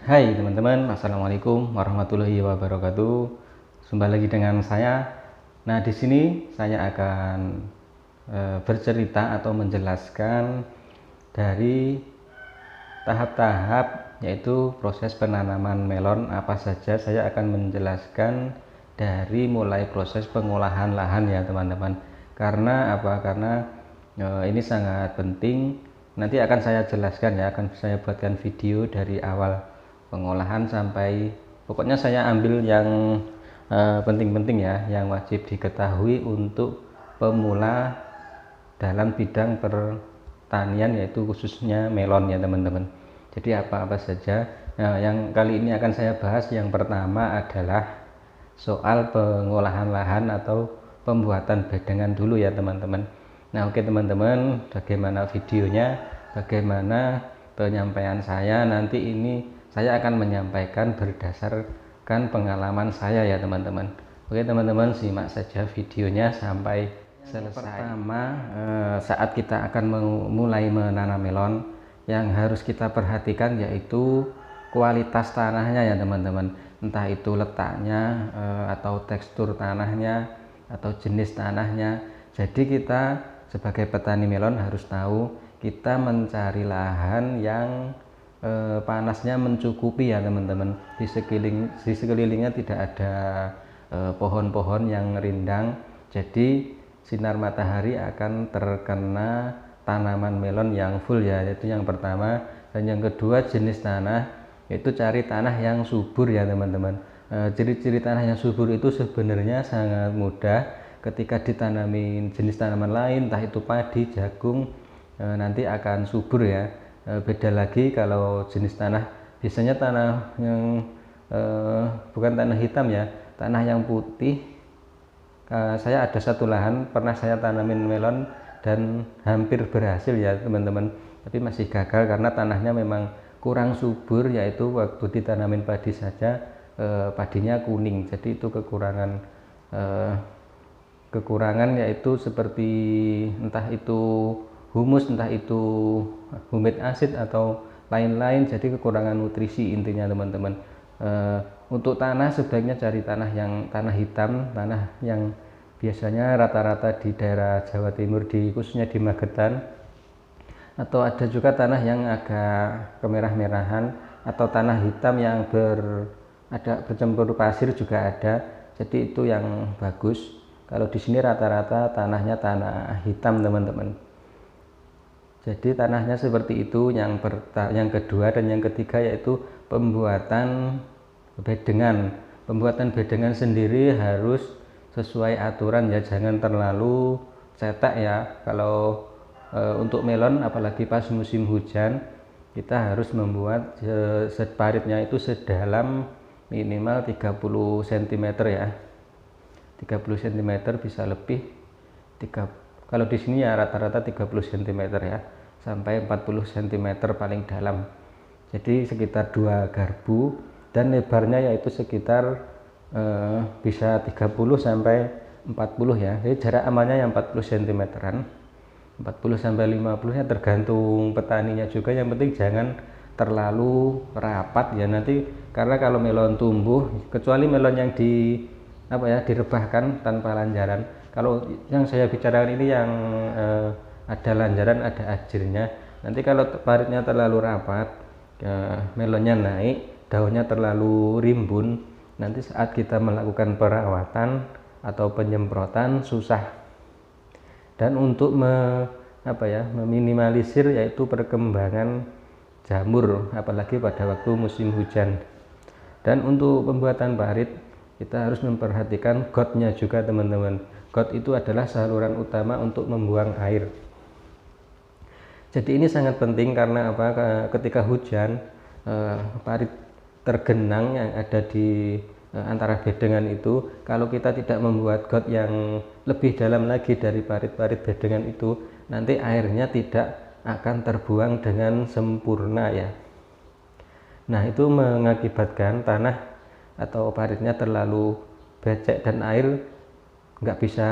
Hai teman-teman, assalamualaikum warahmatullahi wabarakatuh. Jumpa lagi dengan saya. Nah, di sini saya akan bercerita atau menjelaskan dari tahap-tahap, yaitu proses penanaman melon apa saja. Saya akan menjelaskan dari mulai proses pengolahan lahan ya teman-teman. Karena apa? Karena ini sangat penting. Nanti akan saya jelaskan ya, akan saya buatkan video dari awal pengolahan sampai pokoknya saya ambil yang penting-penting ya, yang wajib diketahui untuk pemula dalam bidang pertanian, yaitu khususnya melon ya teman-teman. Jadi apa-apa saja. Nah, yang kali ini akan saya bahas yang pertama adalah soal pengolahan lahan atau pembuatan bedengan dulu ya teman-teman. Nah, oke teman-teman, bagaimana videonya, bagaimana penyampaian saya nanti ini saya akan menyampaikan berdasarkan pengalaman saya ya teman-teman. Oke teman-teman, simak saja videonya sampai selesai. Pertama, saat kita akan mulai menanam melon, yang harus kita perhatikan yaitu kualitas tanahnya ya teman-teman. Entah itu letaknya atau tekstur tanahnya atau jenis tanahnya. Jadi kita sebagai petani melon harus tahu kita mencari lahan yang panasnya mencukupi ya teman-teman. Di sekelilingnya tidak ada pohon-pohon yang rindang, jadi sinar matahari akan terkena tanaman melon yang full ya, yaitu yang pertama. Dan yang kedua, jenis tanah, yaitu cari tanah yang subur ya teman-teman. Ciri-ciri tanah yang subur itu sebenarnya sangat mudah. Ketika ditanamin jenis tanaman lain, entah itu padi, jagung, nanti akan subur ya. Beda lagi kalau jenis tanah, biasanya tanah yang bukan tanah hitam ya, tanah yang putih. Saya ada satu lahan pernah saya tanamin melon dan hampir berhasil ya teman-teman, tapi masih gagal karena tanahnya memang kurang subur, yaitu waktu ditanamin padi saja padinya kuning. Jadi itu kekurangan yaitu seperti entah itu humus, entah itu humid acid atau lain-lain, jadi kekurangan nutrisi intinya teman-teman. Untuk tanah sebaiknya cari tanah hitam, tanah yang biasanya rata-rata di daerah Jawa Timur, khususnya di Magetan, atau ada juga tanah yang agak kemerah-merahan atau tanah hitam yang ada bercampur pasir juga ada, jadi itu yang bagus. Kalau di sini rata-rata tanahnya tanah hitam teman-teman. Jadi tanahnya seperti itu yang kedua. Dan yang ketiga yaitu pembuatan bedengan. Pembuatan bedengan sendiri harus sesuai aturan ya, jangan terlalu cetek ya. Kalau untuk melon apalagi pas musim hujan, kita harus membuat paritnya itu sedalam minimal 30 cm ya. 30 cm bisa lebih. Kalau di sini ya rata-rata 30 cm ya, sampai 40 cm paling dalam. Jadi sekitar 2 garpu, dan lebarnya yaitu sekitar bisa 30 sampai 40 ya. Jadi jarak amannya yang 40 cm-an. 40 sampai 50 ya tergantung petaninya juga. Yang penting jangan terlalu rapat ya nanti, karena kalau melon tumbuh, kecuali melon yang direbahkan tanpa lanjaran. Kalau yang saya bicarakan ini yang ada lanjaran, ada ajirnya. Nanti kalau paritnya terlalu rapat, melonnya naik, daunnya terlalu rimbun, nanti saat kita melakukan perawatan atau penyemprotan susah. Dan untuk meminimalisir yaitu perkembangan jamur, apalagi pada waktu musim hujan. Dan untuk pembuatan parit kita harus memperhatikan gotnya juga teman-teman. Got itu adalah saluran utama untuk membuang air. Jadi ini sangat penting karena ketika hujan, parit tergenang yang ada di antara bedengan itu, kalau kita tidak membuat got yang lebih dalam lagi dari parit-parit bedengan itu, nanti airnya tidak akan terbuang dengan sempurna ya. Nah, itu mengakibatkan tanah atau paritnya terlalu becek dan air nggak bisa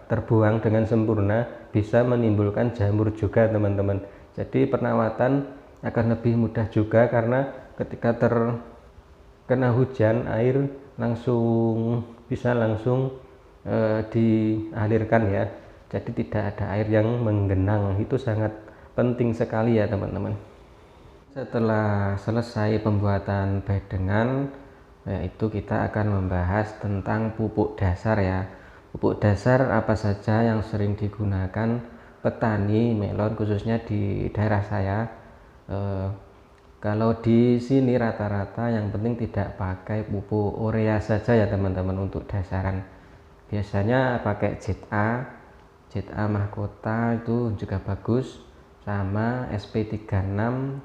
terbuang dengan sempurna, bisa menimbulkan jamur juga teman-teman. Jadi perawatan akan lebih mudah juga karena ketika terkena hujan, air bisa langsung dialirkan ya, jadi tidak ada air yang menggenang. Itu sangat penting sekali ya teman-teman. Setelah selesai pembuatan bedengan, yaitu kita akan membahas tentang pupuk dasar ya. Pupuk dasar apa saja yang sering digunakan petani melon khususnya di daerah saya. Kalau di sini rata-rata yang penting tidak pakai pupuk urea saja ya teman-teman untuk dasaran. Biasanya pakai ZA mahkota itu juga bagus, sama SP36,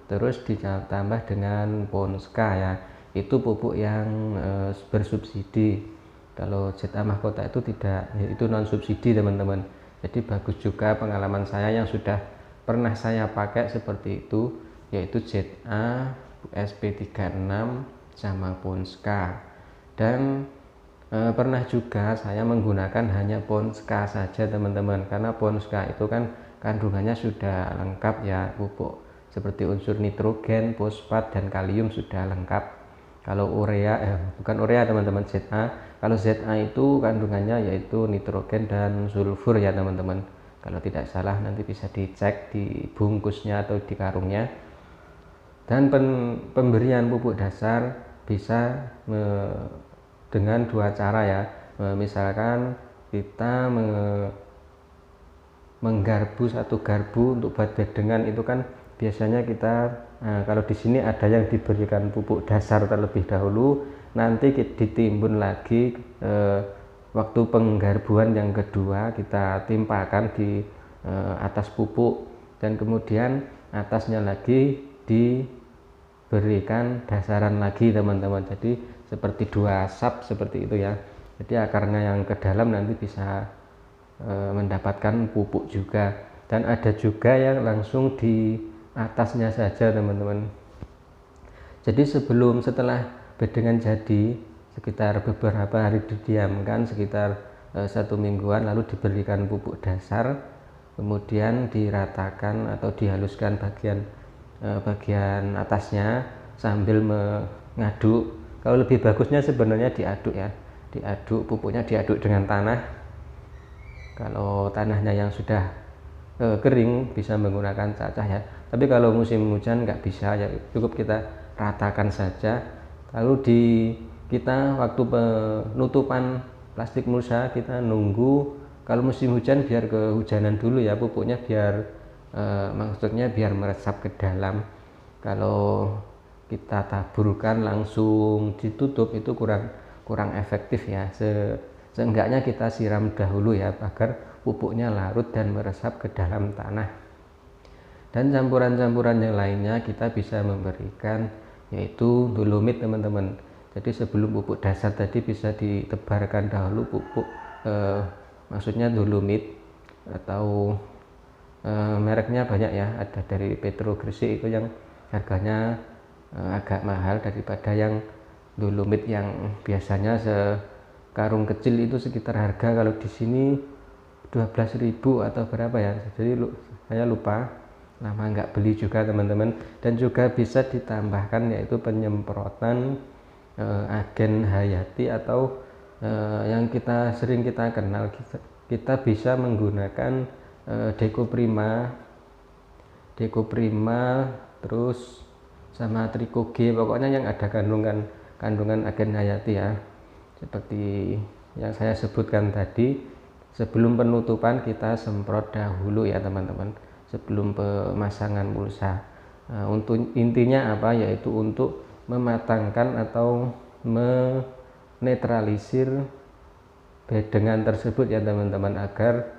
terus ditambah dengan Ponska ya. Itu pupuk yang bersubsidi. Kalau ZA mahkota itu tidak, itu non subsidi teman-teman. Jadi bagus juga, pengalaman saya yang sudah pernah saya pakai seperti itu, yaitu ZA, SP36 sama Ponska. Dan pernah juga saya menggunakan hanya Ponska saja teman-teman, karena Ponska itu kan kandungannya sudah lengkap ya, pupuk seperti unsur nitrogen, fosfat, dan kalium sudah lengkap. Kalau urea, bukan urea teman-teman, ZA. Kalau ZA itu kandungannya yaitu nitrogen dan sulfur ya teman-teman. Kalau tidak salah nanti bisa dicek di bungkusnya atau di karungnya. Dan pemberian pupuk dasar bisa dengan dua cara ya. Misalkan kita menggarbu satu garbu untuk buat bedengan, itu kan biasanya kita kalau di sini ada yang diberikan pupuk dasar terlebih dahulu, nanti ditimbun lagi waktu penggarbuan yang kedua kita timpakan di atas pupuk, dan kemudian atasnya lagi diberikan dasaran lagi teman-teman. Jadi seperti dua sap seperti itu ya. Jadi akarnya yang ke dalam nanti bisa mendapatkan pupuk juga, dan ada juga yang langsung di atasnya saja teman-teman. Jadi setelah bedengan jadi, sekitar beberapa hari didiamkan, sekitar 1 mingguan, lalu diberikan pupuk dasar, kemudian diratakan atau dihaluskan bagian atasnya sambil mengaduk. Kalau lebih bagusnya sebenarnya diaduk ya, pupuknya diaduk dengan tanah. Kalau tanahnya yang sudah kering bisa menggunakan cacah ya, tapi kalau musim hujan nggak bisa ya, cukup kita ratakan saja. Lalu kita waktu penutupan plastik mulsa, kita nunggu kalau musim hujan biar kehujanan dulu ya pupuknya, biar maksudnya biar meresap ke dalam. Kalau kita taburkan langsung ditutup itu kurang efektif ya. Seenggaknya kita siram dahulu ya, agar pupuknya larut dan meresap ke dalam tanah. Dan campuran-campuran yang lainnya kita bisa memberikan yaitu dolomit teman-teman. Jadi sebelum pupuk dasar tadi bisa ditebarkan dahulu pupuk, maksudnya dolomit, atau mereknya banyak ya, ada dari Petro Gresik itu yang harganya agak mahal daripada yang dolomit yang biasanya karung kecil itu sekitar harga kalau di sini 12.000 atau berapa ya. Jadi saya lupa, lama nggak beli juga teman-teman. Dan juga bisa ditambahkan yaitu penyemprotan agen hayati atau yang sering kita kenal, kita bisa menggunakan Dekoprima terus sama Trikoge, pokoknya yang ada kandungan agen hayati ya, seperti yang saya sebutkan tadi. Sebelum penutupan kita semprot dahulu ya teman-teman, sebelum pemasangan mulsa. Untuk intinya apa, yaitu untuk mematangkan atau menetralisir bedengan tersebut ya teman-teman, agar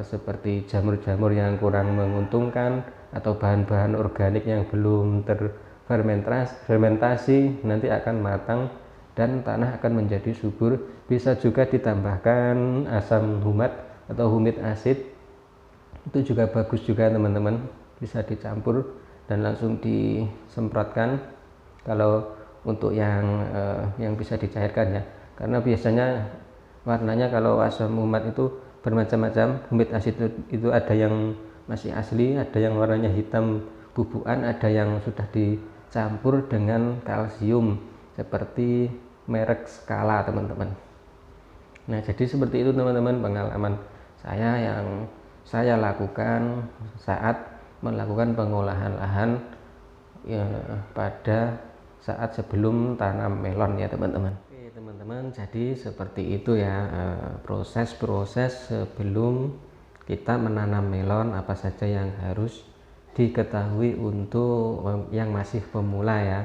seperti jamur-jamur yang kurang menguntungkan atau bahan-bahan organik yang belum terfermentasi nanti akan matang dan tanah akan menjadi subur. Bisa juga ditambahkan asam humat atau humid acid, itu juga bagus juga teman-teman, bisa dicampur dan langsung disemprotkan kalau untuk yang bisa dicairkan ya, karena biasanya warnanya kalau asam humat itu bermacam-macam. Humid acid itu ada yang masih asli, ada yang warnanya hitam bubukan, ada yang sudah campur dengan kalsium seperti merek Skala teman-teman. Nah jadi seperti itu teman-teman pengalaman saya yang saya lakukan saat melakukan pengolahan lahan ya, pada saat sebelum tanam melon ya teman-teman. Oke teman-teman, jadi seperti itu ya proses-proses sebelum kita menanam melon, apa saja yang harus diketahui untuk yang masih pemula ya.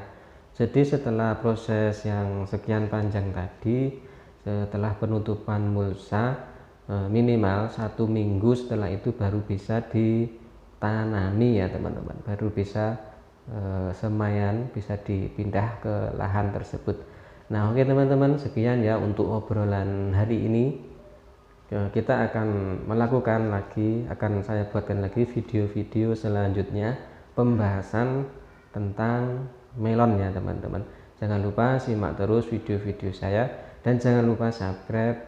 Jadi setelah proses yang sekian panjang tadi, setelah penutupan mulsa minimal 1 minggu setelah itu baru bisa ditanami ya teman-teman, baru bisa semayan, bisa dipindah ke lahan tersebut. Nah oke teman-teman, sekian ya untuk obrolan hari ini. Kita akan melakukan lagi, akan saya buatkan lagi video-video selanjutnya pembahasan tentang melon ya teman-teman. Jangan lupa simak terus video-video saya dan jangan lupa subscribe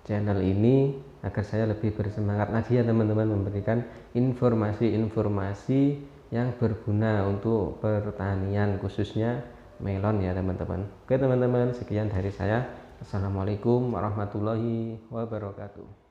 channel ini agar saya lebih bersemangat lagi ya teman-teman, memberikan informasi-informasi yang berguna untuk pertanian khususnya melon ya teman-teman. Oke teman-teman, sekian dari saya. Assalamualaikum warahmatullahi wabarakatuh.